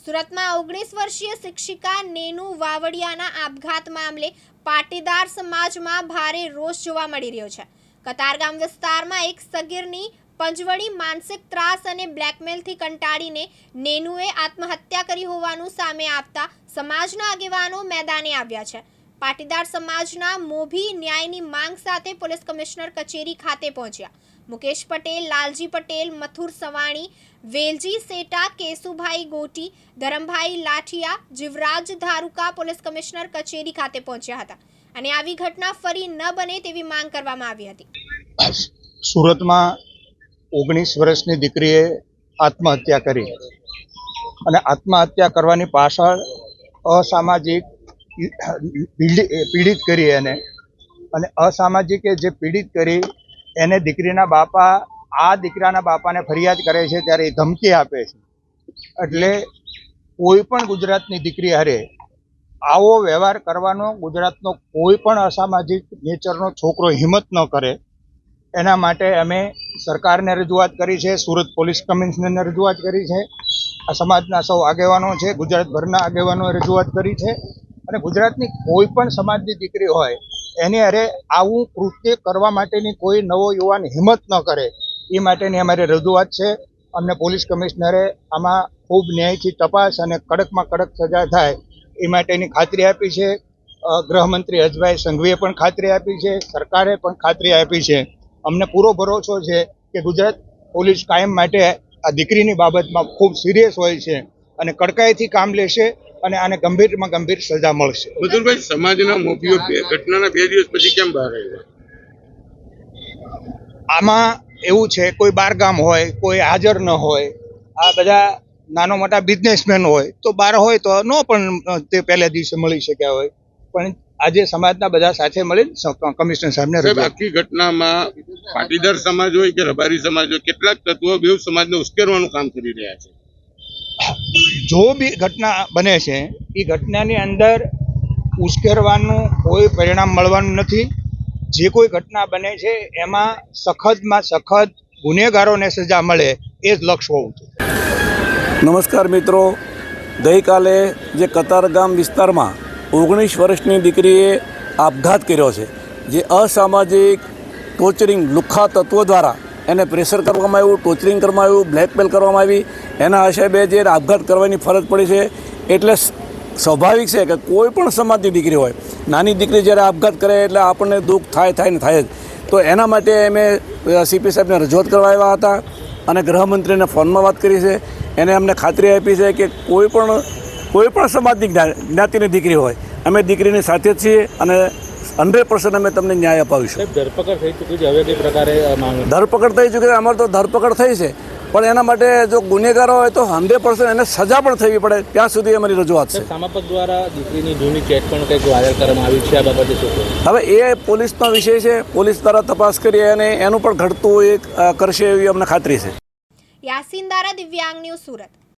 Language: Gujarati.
સુરત में 19 वर्षीय शिक्षिका नेनू वावड़ियाना आपघात मामले पाटीदार समाज में भारे रोष जोवा मळी रह्यो छे। कतारगाम विस्तार में एक सगीरनी पंजवड़ी मानसिक त्रास और ब्लेकमेल थी कंटाळीने नेनुए आत्महत्या करी होवानुं सामे आवता समाजना आगेवानो मैदाने आव्या छे। पाटीदार समाजना मोभी न्यायनी मांग साथे पोलीस कमिश्नर कचेरी खाते पहोंच्या। मुकेश पटेल, लालजी पटेल, मथुर सवाणी, वेलजी सेटा, केसुभाई गोटी, धरमभाई लाठिया, जीवराज धारुका पोलीस कमिश्नर कचेरी खाते पहोंच्या हता અને આવી ઘટના ફરી ન બને તેવી માંગ કરવામાં આવી હતી। સુરતમાં 19 વર્ષની દીકરીએ આત્મહત્યા કરી અને આત્મહત્યા કરવાની પાછળ અસામાજિક પીડિત કરી એને અને અસામાજિકે જે પીડિત કરી એને દીકરીના બાપા આ દીકરાના બાપાને ફરિયાદ કરે છે ત્યારે એ ધમકી આપે છે। એટલે કોઈ પણ ગુજરાતની દીકરી હારે આવો વ્યવહાર કરવાનો ગુજરાતનો કોઈ પણ અસામાજિક નેચરનો છોકરો હિંમત ન કરે। એના માટે અમે સરકારને રજૂઆત કરી છે, સુરત પોલીસ કમિશનરને રજૂઆત કરી છે, આ સમાજના સૌ આગેવાનો છે, ગુજરાતભરના આગેવાનોએ રજૂઆત કરી છે અને ગુજરાતની કોઈ પણ સમાજની દીકરી હોય એની હારે આવું કૃત્ય કરવા માટેની કોઈ નવો યુવાન હિંમત ન કરે એ માટેની અમારી રજૂઆત છે। અમને પોલીસ કમિશનરે આમાં ખૂબ ન્યાયથી તપાસ અને કડકમાં કડક સજા થાય એ માટેની ખાતરી આપી છે। ગૃહમંત્રી હર્ષભાઈ સંઘવીએ પણ ખાતરી આપી છે, સરકારે પણ ખાતરી આપી છે। અમને પૂરો ભરોસો છે કે ગુજરાત પોલીસ કાયમ માટે આ દીકરીની બાબતમાં ખૂબ સિરિયસ હોય છે અને કડકાઈથી કામ લેશે અને આને ગંભીરમાં ગંભીર સજા મળશે। મધુરભાઈ, સમાજના મોભીઓ ઘટનાના 2 દિવસ પછી કેમ બહાર આવ્યા? આમાં એવું છે, કોઈ બારગામ હોય, કોઈ હાજર ન હોય, આ બધા નાનો મોટા બિઝનેસમેન હોય તો બહાર હોય તો ન પણ તે પહેલા દિવસે મળી શક્યા હોય, પણ આજે સમાજના બધા સાથે મળી કમિશનર સાહેબને આખી ઘટનામાં પાટીદાર સમાજ હોય કે રબારી સમાજ હોય, કેટલાક તત્વો બે સમાજને ઉશ્કેરવાનું કામ કરી રહ્યા છે। જો બી ઘટના બને છે એ ઘટનાની અંદર ઉશ્કેરવાનું કોઈ પરિણામ મળવાનું નથી। જે કોઈ ઘટના બને છે એમાં સખતમાં સખત ગુનેગારોને સજા મળે એ જ લક્ષ્ય હોવું જોઈએ। નમસ્કાર મિત્રો, ગઈકાલે જે કતારગામ વિસ્તારમાં 19 વર્ષની દીકરીએ આપઘાત કર્યો છે, જે અસામાજિક ટોર્ચરિંગ લુખ્ખા તત્વો દ્વારા એને પ્રેશર કરવામાં આવ્યું, ટોર્ચરિંગ કરવામાં આવ્યું, બ્લેકમેલ કરવામાં આવી, એના હિસાબે જે આપઘાત કરવાની ફરજ પડી છે। એટલે સ્વાભાવિક છે કે કોઈ પણ સમાજની દીકરી હોય, નાની દીકરી જ્યારે આપઘાત કરે એટલે આપણને દુઃખ થાય ને થાય જ। તો એના માટે અમે સીપી સાહેબને રજૂઆત કરવા આવ્યા હતા અને ગૃહમંત્રીને ફોનમાં વાત કરી છે। એને અમને ખાતરી આપી છે કે કોઈ પણ સમાજની જ્ઞાતિની દીકરી હોય અમે દીકરીની સાથે જ છીએ અને 100% અમે તમને ન્યાય અપાવીશું। ધરપકડ થઈ ચૂકી છે, હવે કઈ પ્રકારે ધરપકડ થઈ ચૂકી છે? અમારે તો ધરપકડ થઈ છે, પણ એના માટે જો ગુનેગારો હોય તો 100% એને સજા પણ થવી પડે, ત્યાં સુધી અમારી રજૂઆત છે। સમાપક દ્વારા દીકરીની જૂની ચેટ પણ કંઈક વાયરલ કરવામાં આવી છે, આ બાબતે શું કહો? હવે એ પોલીસનો વિષય છે, પોલીસ દ્વારા તપાસ કરી અને એનું પણ ઘટતું કરશે એવી અમને ખાતરી છે। યાસીન દારા, દિવ્યાંગ ન્યૂઝ, સુરત।